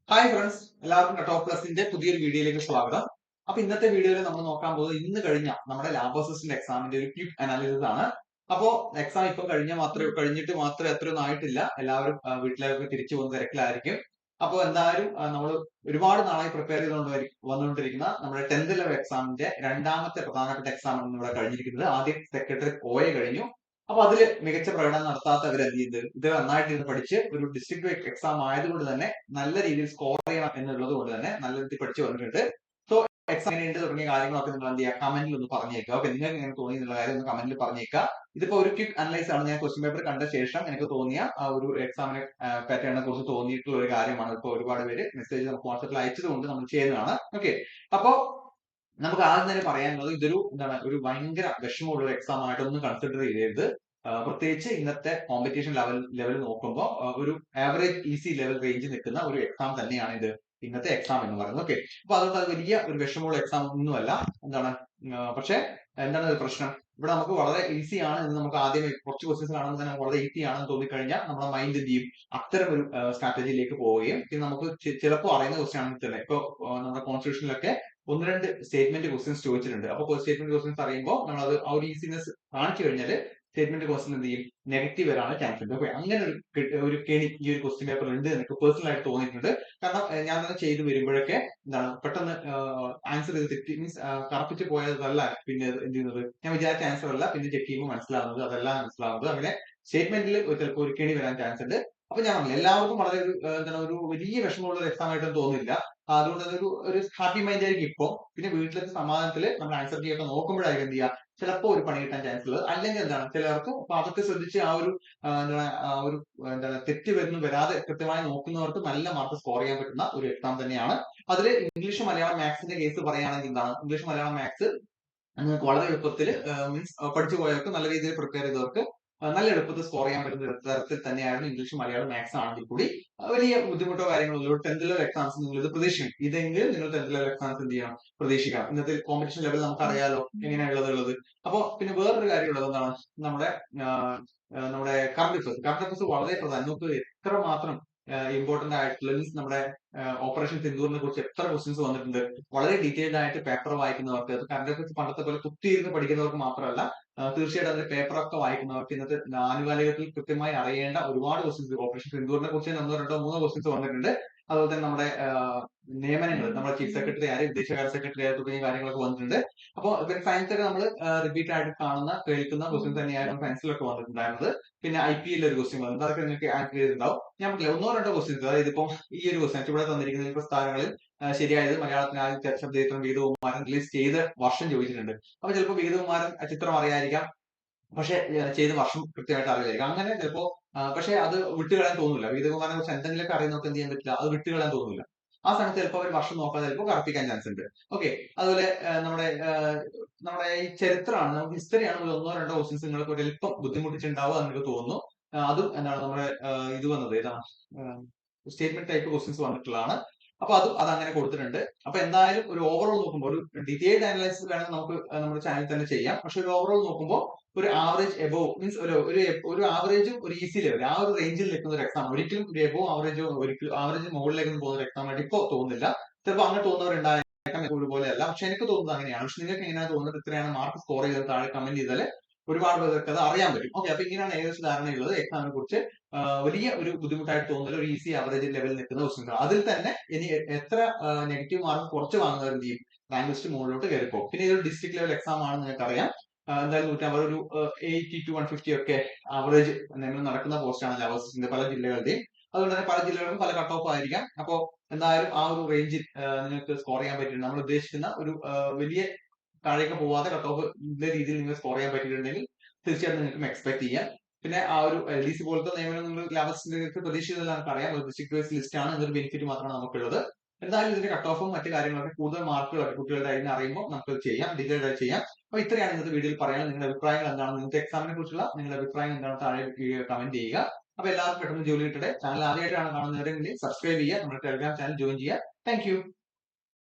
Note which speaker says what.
Speaker 1: Hi friends, എല്ലാവർക്കും cut off പ്ലസിന്റെ പുതിയൊരു വീഡിയോയിലേക്ക് സ്വാഗതം. അപ്പൊ ഇന്നത്തെ വീഡിയോയിൽ നമ്മൾ നോക്കാൻ പോകുന്നത് ഇന്ന് കഴിഞ്ഞ നമ്മുടെ ലാബ് അസിസ്റ്റന്റ് എക്സാമിന്റെ ഒരു ക്വിക്ക് അനാലിസിസ് ആണ്. അപ്പോ എക്സാം ഇപ്പൊ കഴിഞ്ഞിട്ട് മാത്രമേ അത്രയൊന്നും ആയിട്ടില്ല. എല്ലാവരും വീട്ടിലേക്ക് തിരിച്ചു പോകുന്ന തിരക്കിലായിരിക്കും. അപ്പോൾ എന്തായാലും നമ്മൾ ഒരുപാട് നാളായി പ്രിപ്പയർ വന്നുകൊണ്ടിരിക്കുന്ന നമ്മുടെ 10th ലെവൽ എക്സാമിന്റെ രണ്ടാമത്തെ പ്രധാനപ്പെട്ട എക്സാം ആണ് ഇവിടെ കഴിഞ്ഞിരിക്കുന്നത്. ആദ്യം സെക്രട്ടറി OA കഴിഞ്ഞു. അപ്പൊ അതില് മികച്ച പ്രകടനം നടത്താത്തവർ എന്ത് ചെയ്ത് ഇത് നന്നായിട്ട് ഇത് പഠിച്ച് ഒരു ഡിസ്ട്രിക്ട് എക്സാം ആയതുകൊണ്ട് തന്നെ നല്ല രീതിയിൽ സ്കോർ ചെയ്യണം എന്നുള്ളത് കൊണ്ട് തന്നെ നല്ല രീതിയിൽ പഠിച്ചു വന്നിട്ടുണ്ട്. സോ എക്സാം എങ്ങനെയുണ്ട് തുടങ്ങിയ കാര്യങ്ങളൊക്കെ നിങ്ങൾ എന്ത് ചെയ്യുക, കമന്റിൽ ഒന്ന് പറഞ്ഞേക്കുക. ഓക്കെ, നിങ്ങൾക്ക് എങ്ങനെ തോന്നി എന്നുള്ള കാര്യം ഒന്ന് കമന്റിൽ പറഞ്ഞേക്കുക. ഇതിപ്പോ ഒരു ക്വിക്ക് അനലൈസ് ആണ്. ഞാൻ ക്വസ്റ്റ്യൻ പേപ്പർ കണ്ട ശേഷം എനിക്ക് തോന്നിയ ആ ഒരു എക്സാമിനെ പാറ്റേണിനെ കുറിച്ച് തോന്നിയിട്ടുള്ള ഒരു കാര്യമാണ്. ഇപ്പൊ ഒരുപാട് പേര് മെസ്സേജ് നമുക്ക് വാട്സപ്പിൽ അയച്ചത് കൊണ്ട് നമ്മൾ ചെയ്യുന്നതാണ്. ഓക്കെ, അപ്പോ നമുക്ക് ആദ്യം തന്നെ പറയാനുള്ളത് ഇതൊരു ഒരു ഭയങ്കര വിഷമമുള്ള ഒരു എക്സാം ആയിട്ടൊന്നും കൺസിഡർ ചെയ്യരുത്. പ്രത്യേകിച്ച് ഇന്നത്തെ കോമ്പറ്റീഷൻ ലെവൽ നോക്കുമ്പോൾ ഒരു ആവറേജ് ഈസി ലെവൽ റേഞ്ചിൽ നിൽക്കുന്ന ഒരു എക്സാം തന്നെയാണ് ഇത് ഇന്നത്തെ എക്സാം എന്ന് പറയുന്നത്. ഓക്കെ, അപ്പൊ അതുകൊണ്ട് അത് വലിയ ഒരു വിഷമമുള്ള എക്സാം ഒന്നുമല്ല. പക്ഷെ എന്താണ് ഒരു പ്രശ്നം, ഇവിടെ നമുക്ക് വളരെ ഈസി ആണ് എന്ന് നമുക്ക് ആദ്യമേ കുറച്ച് ക്വസ്റ്റ്യൻസ് കാണുമ്പോൾ തന്നെ വളരെ ഈസി ആണെന്ന് തോന്നിക്കഴിഞ്ഞാൽ നമ്മുടെ മൈൻഡ് എന്ത് ചെയ്യും, അത്തരം ഒരു സ്ട്രാറ്റജിയിലേക്ക് പോവുകയും പിന്നെ നമുക്ക് ചിലപ്പോൾ അറിയുന്ന ക്വസ്റ്റ്യൻ ആണെങ്കിൽ തന്നെ ഇപ്പൊ നമ്മുടെ കോൺസ്റ്റിറ്റ്യൂഷനിലൊക്കെ ഒന്ന് രണ്ട് സ്റ്റേറ്റ്മെന്റ് ക്വസ്റ്റ്യൻസ് ചോദിച്ചിട്ടുണ്ട്. അപ്പോൾ സ്റ്റേറ്റ്മെന്റ് ക്വസ്റ്റ്യൻസ് അറിയുമ്പോൾ നമ്മൾ അത് ആ ഒരു ഈസിനെസ് കാണിച്ചു കഴിഞ്ഞാൽ സ്റ്റേറ്റ്മെന്റ് ക്വസ്റ്റ്യൻ എന്ത് ചെയ്യും, നെഗറ്റീവ് വരാനുള്ള ചാൻസ് ഉണ്ട്. അപ്പൊ അങ്ങനെ ഒരു കെണി ഈ ഒരു ക്വസ്റ്റ്യൻ പേപ്പറിൽ ഉണ്ട് എനിക്ക് പേഴ്സണൽ ആയിട്ട് തോന്നിയിട്ടുണ്ട്. കാരണം ഞാൻ തന്നെ ചെയ്ത് വരുമ്പോഴൊക്കെ പെട്ടെന്ന് ആൻസർ ചെയ്ത് തെറ്റി മീൻസ് കറപ്പിച്ച് പോയതല്ല പിന്നെ എന്ത് ചെയ്യുന്നത്, ഞാൻ വിചാരിച്ച ആൻസർ അല്ല പിന്നെ ചെക്ക് ചെയ്യുമ്പോൾ മനസ്സിലാവുന്നത് അതല്ല മനസ്സിലാവുന്നത്. അങ്ങനെ സ്റ്റേറ്റ്മെന്റിൽ ചിലപ്പോൾ ഒരു കെണി വരാൻ ചാൻസ് ഉണ്ട്. അപ്പൊ ഞാൻ പറഞ്ഞില്ല, എല്ലാവർക്കും വളരെ ഒരു വലിയ വിഷമമുള്ള ഒരു എക്സാം ആയിട്ടൊന്നും തോന്നുന്നില്ല. അതുകൊണ്ട് ഒരു ഹാപ്പി മൈൻഡ് ആയിരിക്കും ഇപ്പൊ. പിന്നെ വീട്ടിലത്തെ സമാധാനത്തിൽ നമ്മൾ ആൻസർ ചെയ്യൊക്കെ നോക്കുമ്പോഴായിരിക്കും എന്ത് ചെയ്യുക, ചിലപ്പോൾ ഒരു പണി കിട്ടാൻ ചാൻസ് ഉള്ളത്. അല്ലെങ്കിൽ ചിലർക്ക് അപ്പൊ അതൊക്കെ ശ്രദ്ധിച്ച് ആ ഒരു തെറ്റ് വരാതെ കൃത്യമായി നോക്കുന്നവർക്ക് നല്ല മാർക്ക് സ്കോർ ചെയ്യാൻ പറ്റുന്ന ഒരു എക്സാം തന്നെയാണ്. അതിൽ ഇംഗ്ലീഷ് മലയാളം മാത്സിന്റെ കേസ് പറയുകയാണെങ്കിൽ ഇംഗ്ലീഷ് മലയാളം മാത്സ് നിങ്ങൾക്ക് വളരെ എളുപ്പത്തിൽ മീൻസ് പഠിച്ചു പോയവർക്ക് നല്ല രീതിയിൽ പ്രിപ്പയർ ചെയ്തവർക്ക് നല്ല എളുപ്പത്തിൽ സ്കോർ ചെയ്യാൻ പറ്റുന്ന തരത്തിൽ തന്നെയായിരുന്നു ഇംഗ്ലീഷ് മലയാളം മാത്സ് ആണെങ്കിൽ കൂടി വലിയ ബുദ്ധിമുട്ടോ കാര്യങ്ങളോ ഇല്ല. 10th ലെവൽ എക്സാംസ് നിങ്ങൾ ഇത് പ്രതീക്ഷിക്കും. ഇതെങ്കിലും നിങ്ങൾ 10th ലെവൽ എക്സാംസ് എന്ത് ചെയ്യണം, പ്രതീക്ഷിക്കണം. ഇന്നത്തെ കോമ്പറ്റീഷൻ ലെവൽ നമുക്ക് അറിയാലോ എങ്ങനെയുള്ളത്. അപ്പൊ പിന്നെ വേറൊരു കാര്യമുള്ളത് എന്താണ്, നമ്മുടെ നമ്മുടെ കറണ്ട് അഫയേഴ്സ് വളരെ പ്രധാനം. നമുക്ക് എത്രമാത്രം ഇമ്പോർട്ടന്റ് ആയിട്ടുള്ള മീൻസ് നമ്മുടെ ഓപ്പറേഷൻ സിന്ദൂറിനെ കുറിച്ച് എത്ര ക്വസ്റ്റ്യൻസ് വന്നിട്ടുണ്ട്. വളരെ ഡീറ്റെയിൽഡ് ആയിട്ട് പേപ്പർ വായിക്കുന്നവർക്ക്, അത് കറണ്ട് അഫയേഴ്സ് പണ്ടത്തെ പോലെ കുത്തിയിരുന്ന് പഠിക്കുന്നവർക്ക് മാത്രമല്ല, തീർച്ചയായിട്ടും അതിന്റെ പേപ്പറൊക്കെ വായിക്കുന്നവർക്ക് ഇന്നത്തെ ആനുകാലികത്തിൽ കൃത്യമായി അറിയേണ്ട ഒരുപാട് ക്വസ്റ്റ്യൻസ് ഓപ്പറേഷൻ സിന്ദൂറിനെ കുറിച്ച് ഒന്നോ രണ്ടോ മൂന്നോ ക്വസ്റ്റ്യൻസ് വന്നിട്ടുണ്ട്. അതുപോലെ തന്നെ നമ്മുടെ നിയമനങ്ങൾ, നമ്മുടെ ചീഫ് സെക്രട്ടറി ആര്, വിദേശകാര്യ സെക്രട്ടറി ആര് തുടങ്ങിയ കാര്യങ്ങളൊക്കെ വന്നിട്ടുണ്ട്. അപ്പോൾ സയൻസ് ഒക്കെ നമ്മൾ റിപ്പീറ്റ് ആയിട്ട് കേൾക്കുന്ന ക്വസ്റ്റ്യൻസ് തന്നെയായിരുന്നു സയൻസിലൊക്കെ വന്നിട്ടുണ്ടായിരുന്നത്. പിന്നെ IPL ഒരു ക്വസ്റ്റ്യൻ വന്നിട്ടുണ്ട്, അതൊക്കെ നിങ്ങൾക്ക് ആൻസർ ചെയ്തിട്ടുണ്ടാവും. ഞാൻ പറഞ്ഞില്ല, ഒന്നോ രണ്ടോ ക്വസ്റ്റ്യൻസ്, അതായത് ഇപ്പം ഈ ഒരു ക്വസ്റ്റ്യൻ ഇവിടെ തന്നിരിക്കുന്ന ഈ പ്രസ്ഥാനങ്ങളിൽ ശരിയായത് മലയാളത്തിന് ആദ്യം ശബ്ദചിത്രം വീതകുമാരൻ റിലീസ് ചെയ്ത വർഷം ചോദിച്ചിട്ടുണ്ട്. അപ്പൊ ചിലപ്പോൾ വീതകുമാരൻ ചിത്രം അറിയാതിരിക്കാം, പക്ഷെ ചെയ്ത വർഷം കൃത്യമായിട്ട് അറിയില്ലായിരിക്കും. അങ്ങനെ ചിലപ്പോ പക്ഷെ അത് വിട്ടുകളയാൻ തോന്നില്ല. വീതകുമാരനെ കുറിച്ച് എന്തെങ്കിലുമൊക്കെ അറിയുന്നവർക്ക് എന്ത് ചെയ്യാൻ പറ്റില്ല, അത് വിട്ടുകളയാൻ തോന്നില്ല. ആ സമയത്ത് ചിലപ്പോൾ അവർ വർഷം നോക്കാതെ ചിലപ്പോൾ കറപ്പിക്കാൻ ചാൻസ് ഉണ്ട്. ഓക്കെ, അതുപോലെ നമ്മുടെ ഈ ചരിത്രമാണ്, നമുക്ക് ഹിസ്റ്ററിയാണ് ഒന്നോ രണ്ടോ ക്വസ്റ്റ്യൻസ് നിങ്ങൾക്ക് എളുപ്പം ബുദ്ധിമുട്ടിച്ചിട്ടുണ്ടാവുക എന്ന് എനിക്ക് തോന്നുന്നു. അതും നമ്മുടെ ഇത് വന്നത് ഏതാണ്, സ്റ്റേറ്റ്മെന്റ് ടൈപ്പ് ക്വസ്റ്റ്യൻസ് വന്നിട്ടുള്ളതാണ്. അപ്പൊ അത് അങ്ങനെ കൊടുത്തിട്ടുണ്ട്. അപ്പൊ എന്തായാലും ഒരു ഓവറോൾ നോക്കുമ്പോൾ ഒരു ഡീറ്റെയിൽഡ് അനലൈസിസ് വേണമെങ്കിൽ നമുക്ക് നമ്മുടെ ചാനൽ തന്നെ ചെയ്യാം. പക്ഷെ ഒരു ഓവറോൾ നോക്കുമ്പോൾ ഒരു ആവറേജ് എബോവ് മീൻസ് ഒരു ആവറേജും ഒരു ഈസി ലെവൽ ആ ഒരു റേഞ്ചിൽ നിൽക്കുന്ന ഒരു എക്സാം, ഒരിക്കലും ഒരു എബോവ് ആവറേജോ ഒരിക്കലും ആവറേജ് മുകളിലേക്ക് പോകുന്ന ഒരു എക്സാം ആയിട്ട് ഇപ്പൊ തോന്നുന്നില്ല. ചിലപ്പോൾ അങ്ങനെ തോന്നുന്നവരുണ്ടായേക്കാം, ഒരുപോലെയല്ല. പക്ഷെ എനിക്ക് തോന്നുന്നത് അങ്ങനെയാണ്. പക്ഷെ നിങ്ങൾക്ക് എങ്ങനെയാണ് തോന്നുന്നത്, ഇത്രയാണ് മാർക്ക് സ്കോർ ചെയ്തത് താഴെ കമന്റ് ചെയ്താൽ ഒരുപാട് പേർക്ക് അത് അറിയാൻ പറ്റും. ഓക്കെ, അപ്പൊ ഇങ്ങനെയാണ് ഏകദേശ ധാരണയുള്ളത് എക്സാമിനെ കുറിച്ച്. വലിയ ഒരു ബുദ്ധിമുട്ടായിട്ട് തോന്നുന്നില്ല. ഒരു ഈസി ആവറേജ് ലെവലിൽ നിൽക്കുന്ന ക്വസ്റ്റ്യൻസ്. അതിൽ തന്നെ ഇനി എത്ര നെഗറ്റീവ് മാർക്ക് കുറച്ച് വാങ്ങുന്നവർ എന്ത് ചെയ്യും, റാങ്ക് ലിസ്റ്റ് മുകളിലോട്ട് കയറിപ്പോകും. പിന്നെ ഇതൊരു ഡിസ്ട്രിക്ട് ലെവൽ എക്സാം ആണെന്ന് നിങ്ങൾക്കറിയാം. എന്തായാലും 150 ഒരു 80 to 150 ഒക്കെ ആവറേജ് നടക്കുന്ന പോസ്റ്റാണ് ലെവൽസിന്റെ പല ജില്ലകളുടെയും. അതുകൊണ്ട് തന്നെ പല ജില്ലകളിലും പല കട്ട് ഓഫ് ആയിരിക്കാം. അപ്പോൾ എന്തായാലും ആ ഒരു റേഞ്ചിൽ നിങ്ങൾക്ക് സ്കോർ ചെയ്യാൻ പറ്റിയിട്ടുണ്ട്. നമ്മൾ ഉദ്ദേശിക്കുന്ന ഒരു വലിയ താഴേക്ക് പോവാതെ കട്ട് ഓഫ് ഇതേ രീതിയിൽ നിങ്ങൾ സ്കോർ ചെയ്യാൻ പറ്റിയിട്ടുണ്ടെങ്കിൽ തീർച്ചയായിട്ടും നിങ്ങൾക്ക് എക്സ്പെക്ട് ചെയ്യാം. പിന്നെ ആ ഒരു LDC പോലത്തെ നിയമനം നിങ്ങൾ ലാബസിന്റെ പ്രതീക്ഷിച്ചതെന്ന് നമുക്കറിയാം. ഒരു ഡിസ്ട്രിക്ട് വൈസ് ലിസ്റ്റ് ആണ്, ഇതൊരു ബെനിഫിറ്റ് മാത്രമാണ് നമുക്കുള്ളത്. എന്തായാലും ഇതിന്റെ കട്ട് ഓഫും മറ്റു കാര്യങ്ങളൊക്കെ കൂടുതൽ മാർക്കുകളൊക്കെ കുട്ടികളുടെ അതിന് അറിയുമ്പോൾ നമുക്ക് ചെയ്യാം, ഡീറ്റെയിൽഡ് ആയി ചെയ്യാം. അപ്പൊ ഇത്രയാണ് ഇന്നത്തെ വീഡിയോയിൽ പറയാൻ. നിങ്ങളുടെ അഭിപ്രായങ്ങൾ എന്താണ്, ഇന്നത്തെ എക്സാമിനെ കുറിച്ചുള്ള നിങ്ങളുടെ അഭിപ്രായം എന്താണ് താഴെ കമന്റ് ചെയ്യുക. അപ്പൊ എല്ലാവർക്കും പെട്ടെന്ന് ജോലി കിട്ടട്ടെ. ചാനൽ ആദ്യമായിട്ടാണ് കാണുന്നവരെങ്കിൽ സബ്സ്ക്രൈബ് ചെയ്യുക, നമ്മുടെ ടെലിഗ്രാം ചാനൽ ജോയിൻ ചെയ്യുക. താങ്ക്